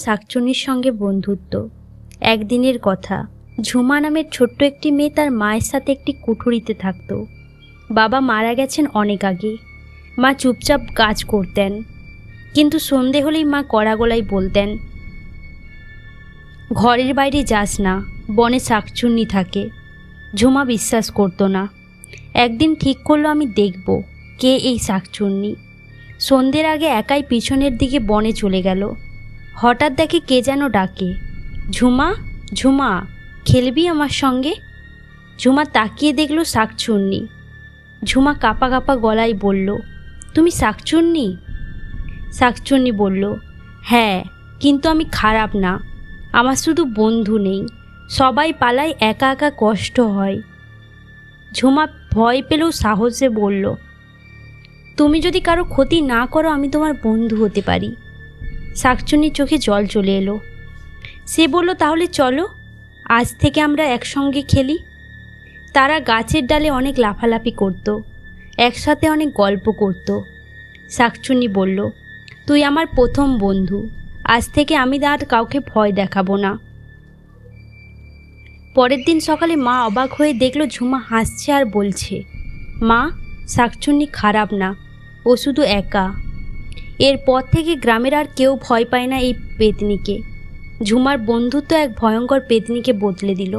শাকচুন্নির সঙ্গে বন্ধুত্ব। একদিনের কথা, ঝুমা নামের ছোট্ট একটি মেয়ে তার মায়ের সাথে একটি কুঠুরিতে থাকত। বাবা মারা গেছেন অনেক আগে। মা চুপচাপ কাজ করতেন, কিন্তু সন্ধে হলেই মা কড়া গলায় বলতেন, ঘরের বাইরে যাস না, বনে শাকচুন্নি থাকে। ঝুমা বিশ্বাস করতো না। একদিন ঠিক করলো আমি দেখব কে এই শাকচুন্নি। সন্ধ্যের আগে একাই পিছনের দিকে বনে চলে গেল। হঠাৎ দেখে কে যেন ডাকে, ঝুমা, ঝুমা, খেলবি আমার সঙ্গে? ঝুমা তাকিয়ে দেখলো শাকচুন্নি। ঝুমা কাঁপা কাঁপা গলায় বলল, তুমি শাকচুন্নি? শাকচুন্নি বলল, হ্যাঁ, কিন্তু আমি খারাপ না। আমার শুধু বন্ধু নেই, সবাই পালায়, একা একা কষ্ট হয়। ঝুমা ভয় পেলেও সাহসে বলল, তুমি যদি কারো ক্ষতি না করো আমি তোমার বন্ধু হতে পারি। শাকচুন্নির চোখে জল চলে এলো। সে বলল, তাহলে চলো, আজ থেকে আমরা একসঙ্গে খেলি। তারা গাছের ডালে অনেক লাফালাফি করত, একসাথে অনেক গল্প করত। শাকচুন্নি বলল, তুই আমার প্রথম বন্ধু, আজ থেকে আমি আর কাউকে ভয় দেখাবো না। পরের দিন সকালে মা অবাক হয়ে দেখল ঝুমা হাসছে আর বলছে, মা, শাকচুন্নি খারাপ না, ও শুধু একা। এরপর থেকে গ্রামের আর কেউ ভয় পায় না এই পেতনিকে। ঝুমার বন্ধুত্ব এক ভয়ঙ্কর পেতনিকে বদলে দিল।